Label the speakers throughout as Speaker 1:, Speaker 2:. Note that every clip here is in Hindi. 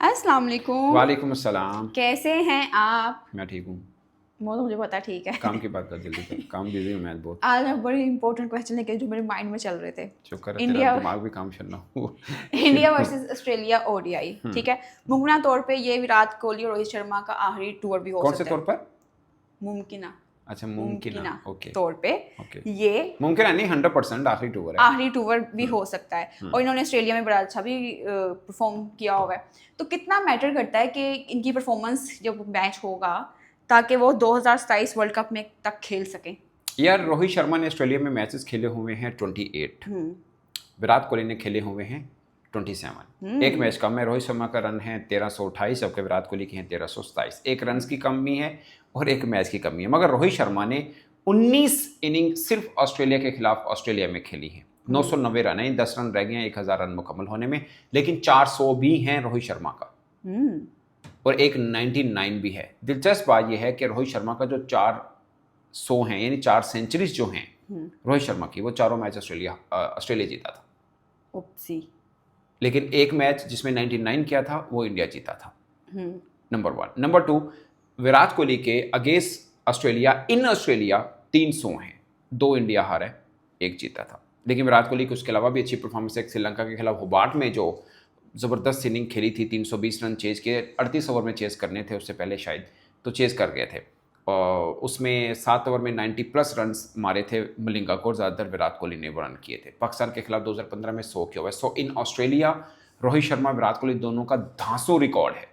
Speaker 1: अस्सलाम वालेकुम।
Speaker 2: वालेकुम अस्सलाम।
Speaker 1: कैसे हैं आप?
Speaker 2: मैं ठीक हूँ।
Speaker 1: वो तो मुझे पता, ठीक है।
Speaker 2: काम की बात कर, जल्दी कर, काम बिजी हूँ मैं बहुत।
Speaker 1: आज मैं बड़ी इंपॉर्टेंट क्वेश्चन लेके जो मेरे माइंड में चल रहे थे।
Speaker 2: शुक्र है तेरा
Speaker 1: इंडिया
Speaker 2: दिमाग भी काम चलना हो।
Speaker 1: इंडिया वर्सेस ऑस्ट्रेलिया ओडीआई, ठीक है। मुमकिन तौर पे ये विराट कोहली और रोहित शर्मा का आखिरी टूर भी हो
Speaker 2: कौन से
Speaker 1: सकता
Speaker 2: तौर
Speaker 1: है।
Speaker 2: पर?
Speaker 1: मुमकिन
Speaker 2: अच्छा, मुमकिन।
Speaker 1: मुमकिन
Speaker 2: ओके
Speaker 1: तौर पे
Speaker 2: ओके।
Speaker 1: ये
Speaker 2: मुमकिन है नहीं, 100% आखिरी टूर है।
Speaker 1: आखिरी टूर भी हो सकता है। और इन्होंने ऑस्ट्रेलिया में बड़ा अच्छा भी परफॉर्म किया हुआ है। तो कितना मैटर करता है कि इनकी परफॉर्मेंस जब मैच होगा ताकि वो 2027 वर्ल्ड कप में तक खेल सकें।
Speaker 2: यार, रोहित शर्मा ने ऑस्ट्रेलिया में मैचेस खेले हुए हैं 28। विराट कोहली ने खेले हुए हैं 27। एक मैच कम है। रोहित शर्मा का रन है 1328, जबकि विराट कोहली के हैं 1327। एक रन की कमी है और एक मैच की कमी है। मगर रोहित शर्मा ने 19 इनिंग सिर्फ ऑस्ट्रेलिया के खिलाफ ऑस्ट्रेलिया में खेली है। 990 रन है, 10 रन रह गए हैं 1000 रन मुकम्मल होने में, लेकिन 400 भी हैं रोहित शर्मा का और एक 99 भी है। दिलचस्प बात यह है कि रोहित शर्मा का जो 400 हैं, यानी 4 सेंचुरीज जो हैं रोहित शर्मा की, वो चारों मैच ऑस्ट्रेलिया जीता था।
Speaker 1: ओप्सी।
Speaker 2: लेकिन एक मैच जिसमें 99 किया था वो इंडिया जीता था। नंबर 1। नंबर 2, विराट कोहली के अगेंस्ट ऑस्ट्रेलिया इन ऑस्ट्रेलिया 300 हैं, 2 इंडिया हारा, एक जीता था। लेकिन विराट कोहली की उसके अलावा भी अच्छी परफॉर्मेंस है। श्रीलंका के खिलाफ होबार्ट में जो ज़बरदस्त इनिंग खेली थी, 320 रन चेज के, 38 ओवर में चेज करने थे उससे पहले शायद, तो चेज कर गए थे। और उसमें 7 ओवर में 90+ रन मारे थे मलिंगा को, ज़्यादातर विराट कोहली ने रन किए थे। पाकिस्तान के खिलाफ 2015 में 100 किया हुआ है। सो इन ऑस्ट्रेलिया रोहित शर्मा विराट कोहली दोनों का धांसू रिकॉर्ड है,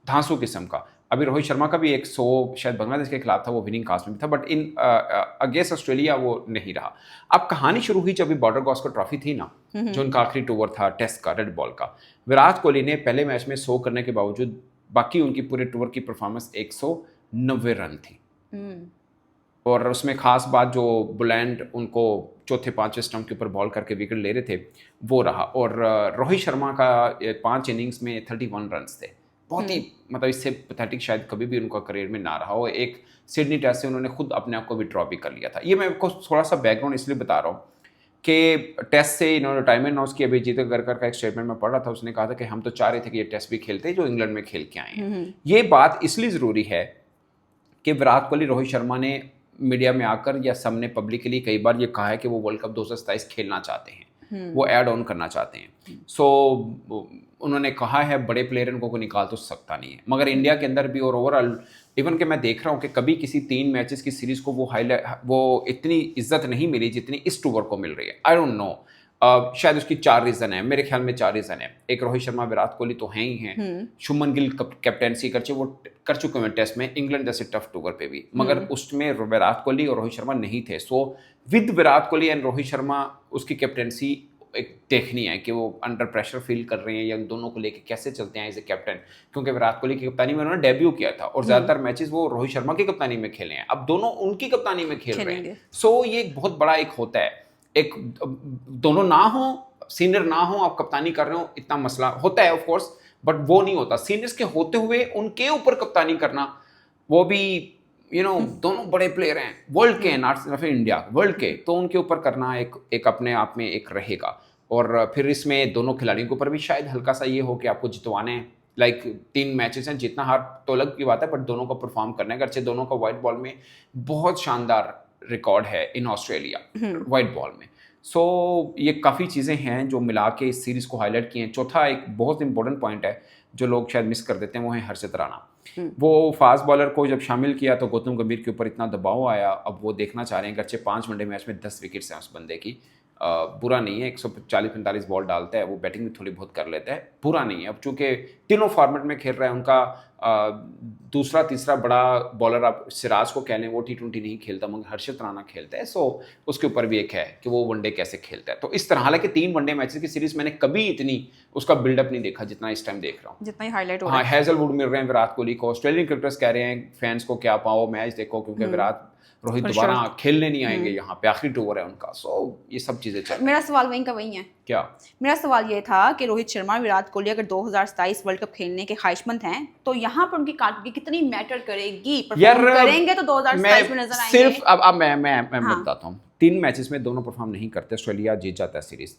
Speaker 2: धांसू किस्म का। अभी रोहित शर्मा का भी एक 100 शायद बांग्लादेश के खिलाफ था, वो विनिंग कास्ट में भी था, बट इन अगेंस्ट ऑस्ट्रेलिया वो नहीं रहा। अब कहानी शुरू हुई जब बॉर्डर गावस्कर ट्रॉफी थी ना, जो उनका आखिरी टूर था टेस्ट का, रेड बॉल का। विराट कोहली ने पहले मैच में 100 करने के बावजूद बाकी उनकी पूरे टूर की परफॉर्मेंस 190 रन थी। और उसमें खास बात जो बुलैंड उनको चौथे 5वें स्टंप के ऊपर बॉल करके विकेट ले रहे थे वो रहा। और रोहित शर्मा का 5 इनिंग्स में 31 रन थे। बहुत ही मतलब इससे पैथेटिक शायद कभी भी उनका करियर में ना रहा हो। एक सिडनी टेस्ट से उन्होंने खुद अपने आप को विड्रॉ भी कर लिया था। ये मैं आपको थोड़ा सा बैकग्राउंड इसलिए बता रहा हूँ कि टेस्ट से इन्होंने रिटायरमेंट अनाउंस किया। अभिजीत अग्रकर का एक स्टेटमेंट में पढ़ रहा था, उसने कहा था कि हम तो चाह रहे थे कि ये टेस्ट भी खेलते जो इंग्लैंड में खेल के आए हैं। ये बात इसलिए ज़रूरी है कि विराट कोहली रोहित शर्मा ने मीडिया में आकर या सबने पब्लिकली कई बार ये कहा है कि वो वर्ल्ड कप 2027 खेलना चाहते हैं, वो ऐड ऑन करना चाहते हैं। सो उन्होंने कहा है बड़े प्लेयर इनको को निकाल तो सकता नहीं है। मगर इंडिया के अंदर भी और ओवरऑल इवन कि मैं देख रहा हूँ कि कभी किसी 3 मैचेस की सीरीज को वो इतनी इज्जत नहीं मिली जितनी इस टूर को मिल रही है। आई डोंट नो, शायद उसकी 4 रीज़न है, मेरे ख्याल में 4 रीज़न है। एक, रोहित शर्मा विराट कोहली तो हैं ही हैं। शुभमन गिल कैप्टेंसी कर चुके हैं टेस्ट में, इंग्लैंड जैसे टफ टूर पे भी, मगर उसमें विराट कोहली और रोहित शर्मा नहीं थे। So with Virat Kohli and Rohit Sharma उसकी कैप्टेंसी एक देखनी है कि वो अंडर प्रेशर फील कर रहे हैं या दोनों को लेके कैसे चलते हैं एज ए कैप्टन। क्योंकि विराट कोहली की कप्तानी में उन्होंने डेब्यू किया था और ज़्यादातर मैचेस वो रोहित शर्मा की कप्तानी में खेले हैं। अब दोनों उनकी कप्तानी में खेल रहे हैं। सो ये एक बहुत बड़ा एक होता है, एक दोनों ना हो, सीनियर ना हो, आप कप्तानी कर रहे हो, इतना मसला होता है ऑफ कोर्स, बट वो नहीं होता। सीनियर्स के होते हुए उनके ऊपर कप्तानी करना, वो भी दोनों बड़े प्लेयर हैं, वर्ल्ड के, नॉट सिर्फ इंडिया, वर्ल्ड के, तो उनके ऊपर करना एक अपने आप में एक रहेगा। और फिर इसमें दोनों खिलाड़ियों के ऊपर भी शायद हल्का सा ये हो कि आपको जितवाने हैं। लाइक 3 मैचेस हैं, जितना हार तो अलग की बात है, बट दोनों को परफॉर्म करना है। अगरचे दोनों का वाइट बॉल में बहुत शानदार रिकॉर्ड है इन ऑस्ट्रेलिया वाइट बॉल में। सो ये काफ़ी चीज़ें हैं जो मिला के इस सीरीज़ को हाईलाइट किए हैं। चौथा एक बहुत इंपॉर्टेंट पॉइंट है जो लोग शायद मिस कर देते हैं, वो है हर्षित राणा। वो फास्ट बॉलर को जब शामिल किया तो गौतम गंभीर के ऊपर इतना दबाव आया। अब वो देखना चाह रहे हैं, अगरचे 5 वनडे मैच में 10 विकेट्स हैं उस बंदे की। बुरा नहीं है, 140-45 बॉल डालता है, वो बैटिंग भी थोड़ी बहुत कर लेता है, बुरा नहीं है। अब चूंकि तीनों फॉर्मेट में खेल रहा है, उनका दूसरा तीसरा बड़ा बॉलर आप सिराज को कह लें, वो T20 नहीं खेलता, मगर हर्षित राणा खेलता है। सो उसके ऊपर भी एक है कि वो वनडे कैसे खेलता है। तो इस तरह, हालांकि 3 वनडे मैचेस की सीरीज मैंने कभी इतनी उसका बिल्डअप नहीं देखा जितना इस टाइम देख रहा हूँ,
Speaker 1: जितना ही हाईलाइट हो रहा है।
Speaker 2: हाँ, हैजलवुड मिल रहे हैं विराट कोहली को। ऑस्ट्रेलियन क्रिकेटर्स कह रहे हैं फैंस को क्या पाओ, मैच देखो, क्योंकि विराट रोहित दोबारा खेलने नहीं आएंगे यहाँ पे, आखिरी टूर है उनका। सो ये सब चीजें चल रही हैं।
Speaker 1: मेरा सवाल वहीं का वहीं है।
Speaker 2: क्या
Speaker 1: मेरा सवाल ये था कि रोहित शर्मा विराट कोहली अगर 2027 वर्ल्ड कप खेलने के ख्वाहिशमंद हैं तो यहाँ पर उनकी कारकिर्दी कितनी मैटर करेगी? परफॉर्म करेंगे तो 2027 में नजर आएंगे।
Speaker 2: सिर्फ अब मैं बताता हूँ। 3 मैचेस में दोनों परफॉर्म नहीं करते, ऑस्ट्रेलिया जीत जाता है सीरीज।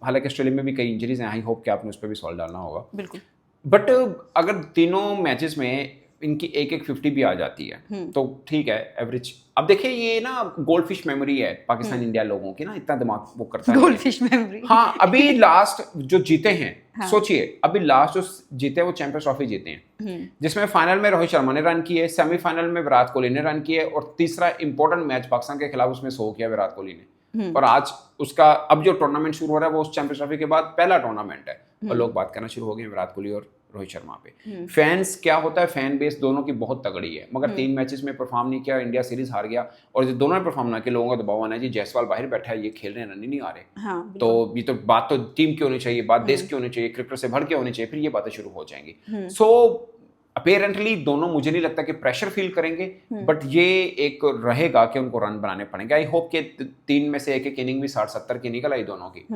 Speaker 2: हालांकि ऑस्ट्रेलिया में भी कई इंजरीज हैं, आई होप कि आपने उस पर भी सॉल्व डालना होगा।
Speaker 1: बिल्कुल।
Speaker 2: बट अगर तीनों मैचेस में इनकी एक एक 50 भी आ जाती है तो ठीक है, एवरेज। अब देखिए ये ना गोल्ड फिश मेमोरी है पाकिस्तान इंडिया लोगों की ना, इतना दिमाग वो करता है।
Speaker 1: Gold fish memory.
Speaker 2: हाँ, अभी लास्ट जो जीते हैं,
Speaker 1: हाँ।
Speaker 2: सोचिए अभी लास्ट जो जीते वो चैंपियंस ट्रॉफी जीते हैं, जिसमें फाइनल में रोहित शर्मा ने रन किए, सेमीफाइनल में विराट कोहली ने रन किए, और तीसरा इंपॉर्टेंट मैच पाकिस्तान के खिलाफ उसमें 100 किया विराट कोहली ने। और आज उसका अब जो टूर्नामेंट शुरू हो रहा है वो उस चैंपियंस ट्रॉफी के बाद पहला टूर्नामेंट है, और लोग बात करना शुरू हो गए विराट कोहली और रोहित शर्मा पे। फैंस क्या होता है, फैन बेस दोनों की बहुत तगड़ी है, मगर 3 मैचेस में परफॉर्म नहीं किया, इंडिया सीरीज हार गया, और जो दोनों ने परफॉर्म ना किया, लोगों का दबाव आना है जी जायसवाल बाहर बैठा है, ये खेल रहे हैं, रन ही नहीं आ रहे।
Speaker 1: हाँ,
Speaker 2: तो ये तो बात तो टीम की होनी चाहिए, बात देश की होनी चाहिए, क्रिकेटर से भर के होनी चाहिए, फिर ये बातें शुरू हो जाएंगी। सो अपेरेंटली दोनों मुझे नहीं लगता कि प्रेशर फील करेंगे, बट ये एक रहेगा कि उनको रन बनाने पड़ेंगे। आई होप कि 3 में से एक इनिंग भी 60-70 की निकल आई दोनों की,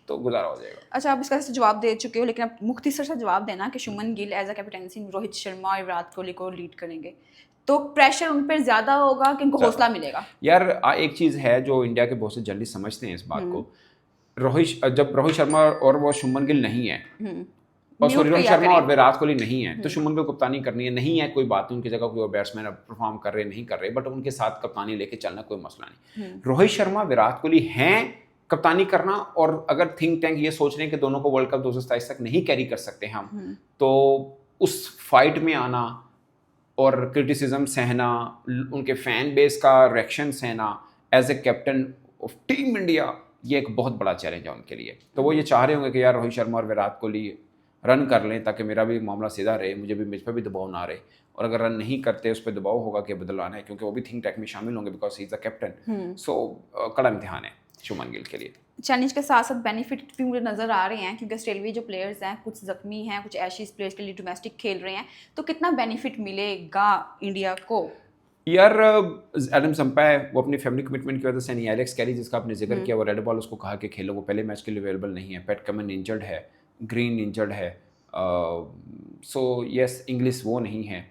Speaker 2: तो गुजारा हो जाएगा।
Speaker 1: अच्छा, आप इसका जवाब दे चुके हो, लेकिन आप मुख्तसर सा जवाब देना कि Shubman Gill as a captaincy Rohit Sharma और विराट कोहली को लीड करेंगे, तो प्रेशर उन पर ज्यादा होगा कि उनको हौसला मिलेगा?
Speaker 2: यार एक चीज है जो इंडिया के बहुत से जल्दी समझते हैं इस बात को, जब रोहित शर्मा और वो शुभमन गिल नहीं है, और सॉरी रोहित शर्मा और विराट कोहली नहीं है, तो शुभमन गिल कप्तानी करनी है, नहीं है कोई बात नहीं, उनकी जगह कोई और बैट्समैन परफॉर्म कर रहे नहीं कर रहे, बट उनके साथ कप्तानी लेके चलना कोई मसला नहीं। रोहित शर्मा विराट कोहली हैं कप्तानी करना, और अगर थिंक टैंक ये सोच रहे हैं कि दोनों को वर्ल्ड कप 2027 तक नहीं कैरी कर सकते हम, तो उस फाइट में आना और क्रिटिसिज्म सहना, उनके फैन बेस का रिएक्शन सहना as a captain of team India, ये एक बहुत बड़ा चैलेंज है उनके लिए। तो वो ये चाह रहे होंगे कि यार रोहित शर्मा और विराट कोहली रन कर लें ताकि मेरा भी मामला सीधा रहे, मुझे भी मुझ पर भी दबाव ना रहे, और अगर रन नहीं करते उस पर दबाव होगा कि बदलाना है, क्योंकि वो भी थिंक टैंक में शामिल होंगे because he is the captain. So कड़ा इम्तिहान है शुभमन गिल के लिए।
Speaker 1: चैलेंज के साथ साथ बेनिफिट भी मुझे नज़र आ रहे हैं, क्योंकि ऑस्ट्रेलियाई जो प्लेयर्स हैं कुछ जख्मी हैं, कुछ एशियज प्लेयर्स के लिए डोमेस्टिक खेल रहे हैं, तो कितना बेनिफिट मिलेगा इंडिया को?
Speaker 2: यार एडम संपाय वो अपनी फैमिली कमिटमेंट की वजह से नहीं, एलेक्स कैरी जिसका आपने जिक्र किया वो रेड बॉल उसको कहा कि खेलो, वो पहले मैच के लिए अवेलेबल नहीं है, पैट कमिंस इंजर्ड है, ग्रीन इंजर्ड है, सो यस इंग्लिश वो नहीं है।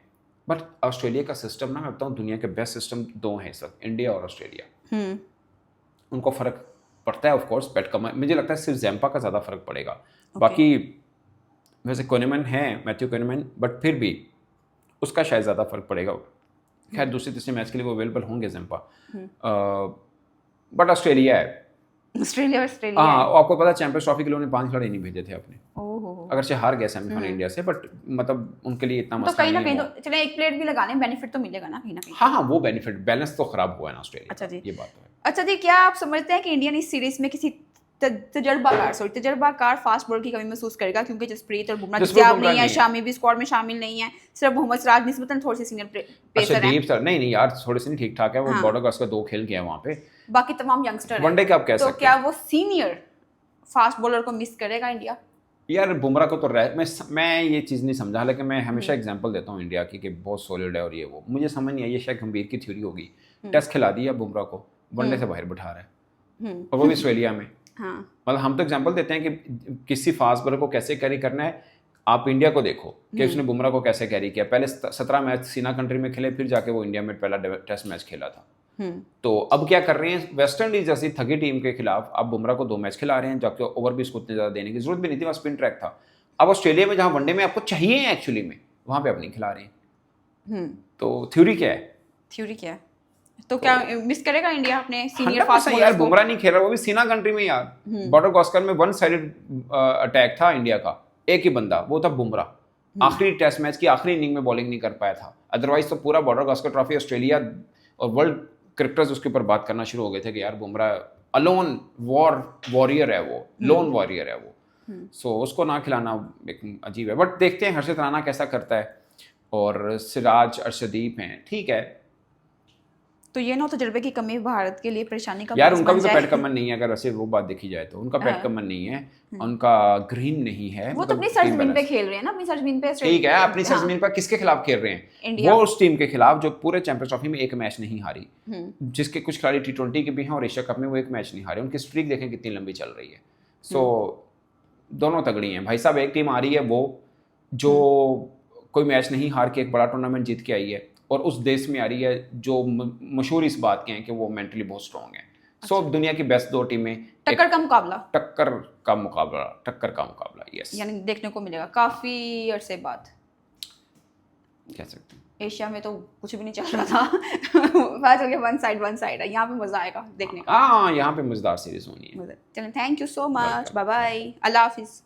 Speaker 2: बट ऑस्ट्रेलिया का सिस्टम ना, मैं बताऊँ दुनिया के बेस्ट सिस्टम 2 हैं सब, इंडिया और ऑस्ट्रेलिया। उनको फ़र्क पड़ता है ऑफ कोर्स, पैट कमिंस मुझे लगता है सिर्फ जैम्पा का ज़्यादा फ़र्क पड़ेगा, बाकी वैसे कोनेमन है, मैथ्यू कोनेमन, बट फिर भी उसका शायद ज़्यादा फ़र्क पड़ेगा। खैर दूसरे तीसरे मैच के लिए वो अवेलेबल होंगे जैम्पा, बट ऑस्ट्रेलिया है।
Speaker 1: ऑस्ट्रेलिया
Speaker 2: हाँ, आपको पता है चैंपियंस ट्रॉफी के लिए उन्हें 5 खिलाड़ी नहीं भेजे थे अपने, अगर से हार गए सेमीफाइनल इंडिया से, बट मतलब उनके लिए इतना मसला
Speaker 1: कहीं ना कहीं तो चले एक प्लेट भी लगा लें, बेनिफिट तो मिलेगा ना कहीं ना कहीं।
Speaker 2: हाँ, वो बेनिफिट, बैलेंस तो खराब हुआ है ना ऑस्ट्रेलिया।
Speaker 1: अच्छा जी,
Speaker 2: ये बात है।
Speaker 1: अच्छा जी, क्या आप समझते हैं कि इंडिया ने इस सीरीज में किसी तजर्बाकार फास्ट बॉलर की कमी महसूस करेगा, क्योंकि जसप्रीत और बुमराह दस्तयाब नहीं है, शामी भी स्क्वाड में शामिल नहीं है, सिर्फ मोहम्मद सिराज निस्बतन थोड़े से सीनियर पेसर हैं।
Speaker 2: नहीं यार थोड़े से नहीं, ठीक ठाक है वो, बॉर्डर गास्कर 2 खेल गया वहाँ पे,
Speaker 1: बाकी तमाम यंगस्टर हैं,
Speaker 2: वनडे का आप कह सकते हैं।
Speaker 1: तो क्या वो सीनियर फास्ट बॉलर को मिस करेगा इंडिया?
Speaker 2: यार बुमराह को तो मैं ये चीज़ नहीं समझा, लेकिन मैं हमेशा एग्जांपल देता हूँ इंडिया की कि बहुत सॉलिड है, और ये वो मुझे समझ नहीं आई, ये शायद गंभीर की थ्योरी होगी, टेस्ट खिला दिया बुमराह को, वनडे से बाहर बिठा रहा है, और वो भी ऑस्ट्रेलिया में। मतलब हम तो एग्जांपल देते हैं कि किसी फास्ट बॉलर को कैसे कैरी करना है। आप इंडिया को देखो कि उसने बुमराह को कैसे कैरी किया, पहले 17 मैच सीना कंट्री में खेले, फिर जाके वो इंडिया में पहला टेस्ट मैच खेला था। तो अब क्या कर रहे हैं, वेस्ट इंडीज जैसी थकी टीम के खिलाफ आप बुमराह को 2 मैच खिला रहे हैं, जबकि ओवर भी उसको उतने ज़्यादा देने की जरूरत भी नहीं थी, वहाँ स्पिन ट्रैक था। अब ऑस्ट्रेलिया में जहाँ वनडे में आपको चाहिए एक्चुअली में, वहाँ पे आप नहीं खिला रहे हैं। तो थ्योरी क्या है?
Speaker 1: तो क्या मिस करेगा इंडिया अपने सीनियर फास्ट बॉलर?
Speaker 2: यार बुमराह नहीं खेल रहा, वो भी सीना कंट्री में यार, बॉर्डर गास्कर में 1 साइडेड अटैक था इंडिया का, एक ही बंदा वो था बुमराह, आखिरी टेस्ट मैच की आखिरी इनिंग में बॉलिंग नहीं कर पाया था, अदरवाइज तो पूरा बॉर्डर गास्कर ट्रॉफी ऑस्ट्रेलिया और वर्ल्ड क्रिकेटर्स उसके ऊपर बात करना शुरू हो गए थे कि यार बुमराह अलोन वॉरियर है, वो लोन वॉरियर है वो। सो उसको ना खिलाना एक अजीब है, बट देखते हैं हर्षित राणा कैसा करता है, और सिराज अर्शदीप हैं, ठीक है।
Speaker 1: तो ये ना तजुर्बे की कमी भारत के लिए परेशानी का
Speaker 2: यार उनका भी तो पैट कमन नहीं है, अगर ऐसे वो बात देखी जाए तो उनका पैट कमन नहीं है, उनका ग्रीन नहीं है,
Speaker 1: वो तो अपनी सरजमीन पे खेल रहे हैं ना, अपनी सरजमीन पे।
Speaker 2: ठीक है, अपनी सरजमीन पर किसके खिलाफ खेल रहे हैं? वो उस टीम के खिलाफ जो पूरे चैंपियंस ट्रॉफी में एक मैच नहीं हारी, जिसके कुछ खिलाड़ी T20 के भी हैं और एशिया कप में वो एक मैच नहीं हारे, उनकी स्ट्रीक देखें कितनी लंबी चल रही है। सो दोनों तगड़ी हैं भाई साहब। एक टीम आ रही है वो जो कोई मैच नहीं हार के एक बड़ा टूर्नामेंट जीत के आई है, और उस देश में आ रही है जो मशहूर इस बात के हैं कि वो मेंटली बहुत स्ट्रॉन्ग है। सो दुनिया की बेस्ट 2 टीमें,
Speaker 1: टक्कर का मुकाबला,
Speaker 2: टक्कर का मुकाबला, यस
Speaker 1: यानी देखने को मिलेगा काफी अरसे बाद।
Speaker 2: कह सकते हैं।
Speaker 1: एशिया में तो कुछ भी नहीं चल रहा था पता चल गया वन साइड है, यहाँ पे मजा आएगा देखने का।
Speaker 2: हाँ, यहाँ पे मजेदार सीरीज होनी है।
Speaker 1: चलो, thank you so much, bye bye, अल्लाह हाफिज।